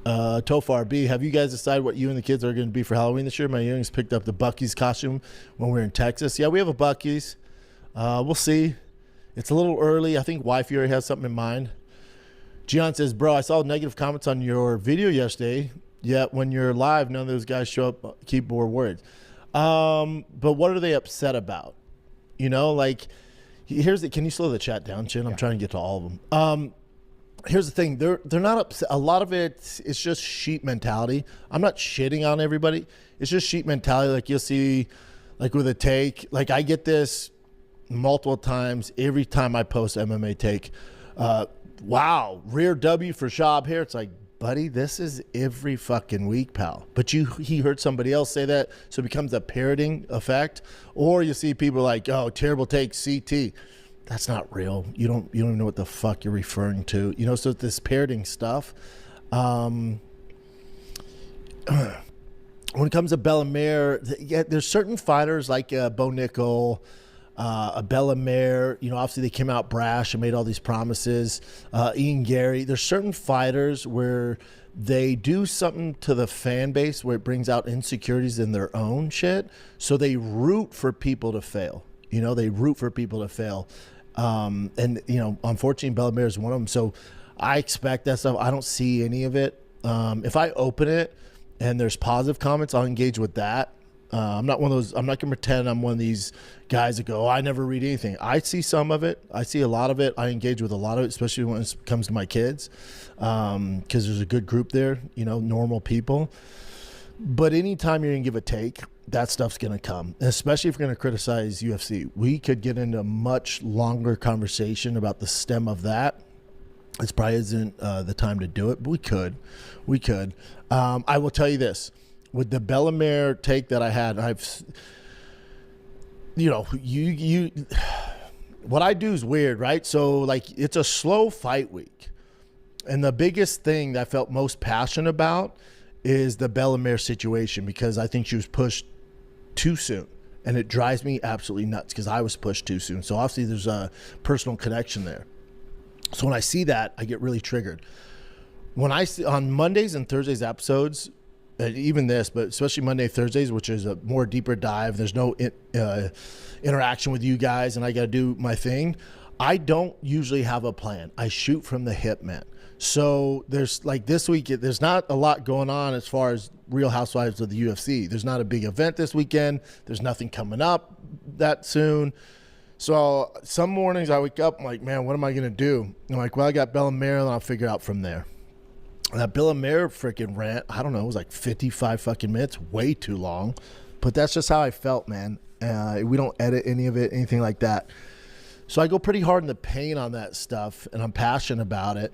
Tofar B, have you guys decided what you and the kids are going to be for Halloween this year? My youngest picked up the Buc-ee's costume when we were in Texas. Yeah, we have a Buc-ee's. We'll see. It's a little early. I think Wifey already has something in mind. Gian says, bro, I saw negative comments on your video yesterday, yet when you're live, none of those guys show up, keyboard words. But what are they upset about? You know, like, here's the, can you slow the chat down, Chin? I'm trying to get to all of them. Here's the thing. They're not upset. A lot of it's just sheep mentality. I'm not shitting on everybody. It's just sheep mentality. Like you'll see, like with a take, like I get this multiple times every time I post MMA take. Wow, rear W for Schaub here. It's like, buddy, this is every fucking week, pal. But he heard somebody else say that, so it becomes a parroting effect. Or you see people like, oh, terrible take, CT. That's not real. You don't even know what the fuck you're referring to. You know, so this parroting stuff. When it comes to Bellemare, yeah, there's certain fighters like Bo Nickel, a Bellemare. You know, obviously they came out brash and made all these promises. Ian Gary. There's certain fighters where they do something to the fan base where it brings out insecurities in their own shit. So they root for people to fail. You know, they root for people to fail. And, you know, unfortunately, Bellemare is one of them. So I expect that stuff. I don't see any of it. If I open it and there's positive comments, I'll engage with that. I'm not one of those. I'm not going to pretend I'm one of these guys that go, I never read anything. I see some of it. I see a lot of it. I engage with a lot of it, especially when it comes to my kids, because there's a good group there, you know, normal people. But anytime you're going to give a take, that stuff's going to come, and especially if you're going to criticize UFC. We could get into a much longer conversation about the stem of that. It probably isn't the time to do it, but we could. I will tell you this. With the Bellemare take that I had, what I do is weird, right? So, like, it's a slow fight week. And the biggest thing that I felt most passionate about is the Bellemare situation, because I think she was pushed too soon. And it drives me absolutely nuts because I was pushed too soon. So obviously there's a personal connection there. So when I see that, I get really triggered. When I see on Mondays and Thursdays episodes, even this, but especially Monday, Thursdays, which is a more deeper dive, there's no interaction with you guys and I got to do my thing. I don't usually have a plan. I shoot from the hip, man. So there's like this week, there's not a lot going on as far as Real Housewives of the UFC. There's not a big event this weekend. There's nothing coming up that soon. So some mornings I wake up, I'm like, man, what am I going to do? I'm like, well, I got Bellemare and I'll figure out from there. And that Bellemare freaking rant, I don't know, it was like 55 fucking minutes, way too long. But that's just how I felt, man. We don't edit any of it, anything like that. So I go pretty hard in the paint on that stuff, and I'm passionate about it.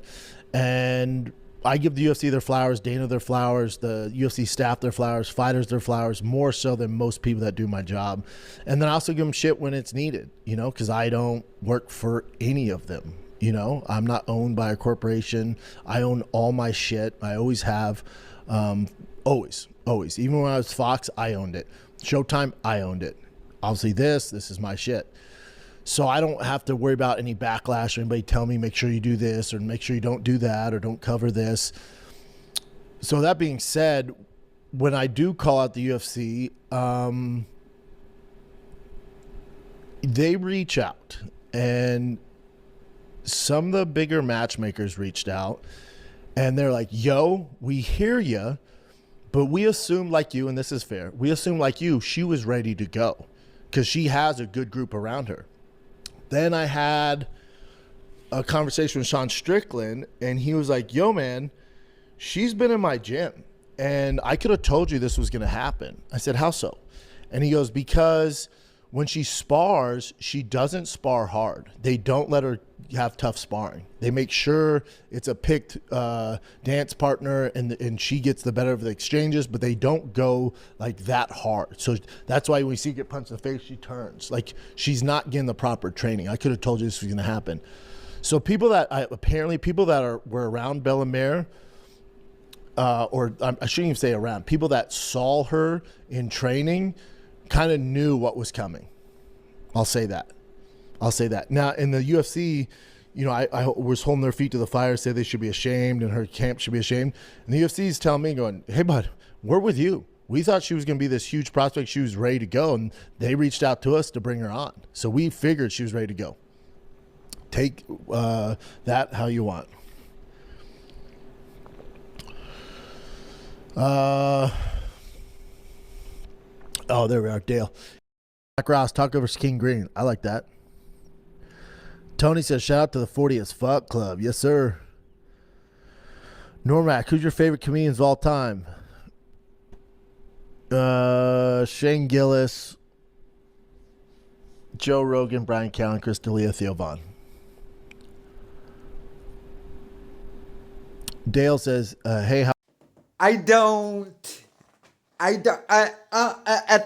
And I give the UFC their flowers, Dana their flowers, the UFC staff their flowers, fighters their flowers, more so than most people that do my job. And then I also give them shit when it's needed, you know, because I don't work for any of them. You know, I'm not owned by a corporation. I own all my shit. I always have. Always. Even when I was Fox, I owned it. Showtime, I owned it. Obviously this is my shit. So I don't have to worry about any backlash or anybody tell me, make sure you do this or make sure you don't do that or don't cover this. So that being said, when I do call out the UFC, they reach out, and some of the bigger matchmakers reached out and they're like, yo, we hear you, but we assume like you, and this is fair, we assume like you, she was ready to go because she has a good group around her. Then I had a conversation with Sean Strickland, and he was like, yo, man, she's been in my gym, and I could have told you this was going to happen. I said, how so? And he goes, because when she spars, she doesn't spar hard. They don't let her have tough sparring. They make sure it's a picked dance partner and she gets the better of the exchanges, but they don't go like that hard. So that's why when you see her get punched in the face, she turns. Like, she's not getting the proper training. I could have told you this was going to happen. So people that were around Bellemare, or I shouldn't even say around, people that saw her in training kind of knew what was coming. I'll say that. Now in the UFC, I was holding their feet to the fire, said they should be ashamed and her camp should be ashamed. And the UFC is telling me, going, hey, bud, we're with you. We thought she was going to be this huge prospect. She was ready to go, and they reached out to us to bring her on. So we figured she was ready to go. Take that how you want. Oh, there we are, Dale. Jack Ross, Taco versus King Green. I like that. Tony says, shout out to the 40 as fuck club. Yes, sir. Normac, who's your favorite comedians of all time? Shane Gillis, Joe Rogan, Brian Callen, Chris D'Elia, Theo Vaughn. Dale says, hey, how at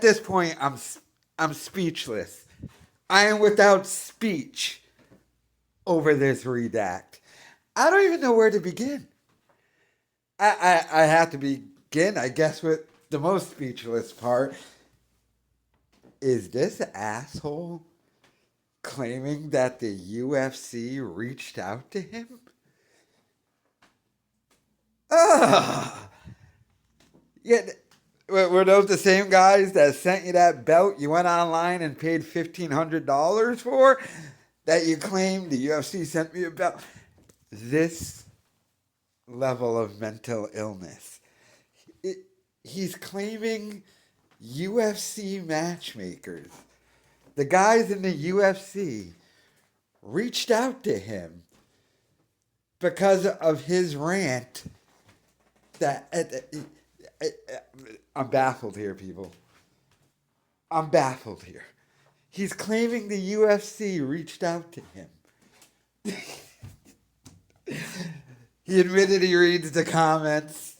this point, I'm speechless. I am without speech over this redact. I don't even know where to begin. I have to begin, I guess, with the most speechless part. Is this asshole claiming that the UFC reached out to him? Yeah, were those the same guys that sent you that belt you went online and paid $1,500 for? That you claimed the UFC sent me a belt? This level of mental illness. He's claiming UFC matchmakers, the guys in the UFC, reached out to him because of his rant. I'm baffled here, people. I'm baffled here. He's claiming the UFC reached out to him. He admitted he reads the comments.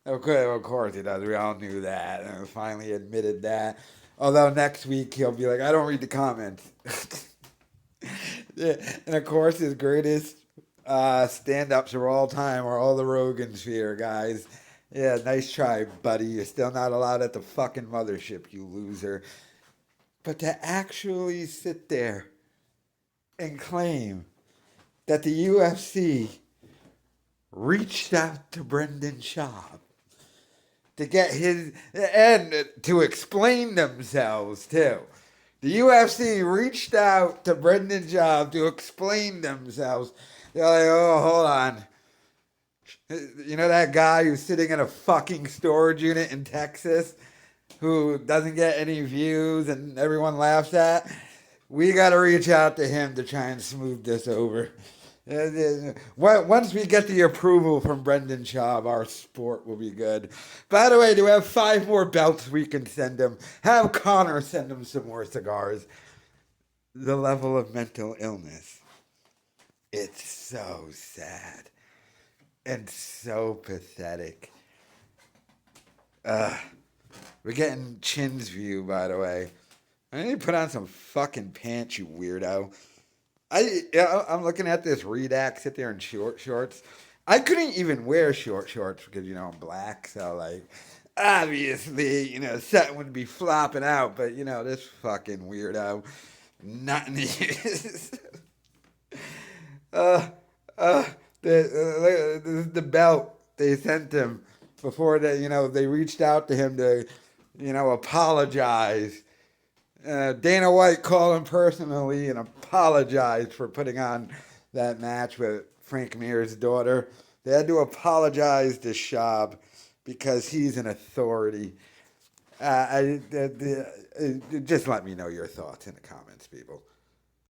Okay, well, of course he does. We all knew that. And finally admitted that. Although next week he'll be like, I don't read the comments. And of course his greatest stand-ups of all time are all the Rogan sphere, guys. Yeah, nice try, buddy. You're still not allowed at the fucking mothership, you loser. But to actually sit there and claim that the UFC reached out to Brendan Schaub to get his, and to explain themselves too. The UFC reached out to Brendan Schaub to explain themselves. They're like, oh, hold on. You know that guy who's sitting in a fucking storage unit in Texas who doesn't get any views and everyone laughs at? We got to reach out to him to try and smooth this over. Once we get the approval from Brendan Schaub, our sport will be good. By the way, do we have 5 more belts we can send him? Have Connor send him some more cigars. The level of mental illness. It's so sad. And so pathetic. We're getting Chin's view, by the way. I need to put on some fucking pants, you weirdo. I'm looking at this redact sit there in short shorts. I couldn't even wear short shorts because, I'm black. So, obviously, something would be flopping out. But, this fucking weirdo. Not in the... the belt they sent him before they reached out to him to, apologize. Dana White called him personally and apologized for putting on that match with Frank Mir's daughter. They had to apologize to Schaub because he's an authority. Just let me know your thoughts in the comments, people.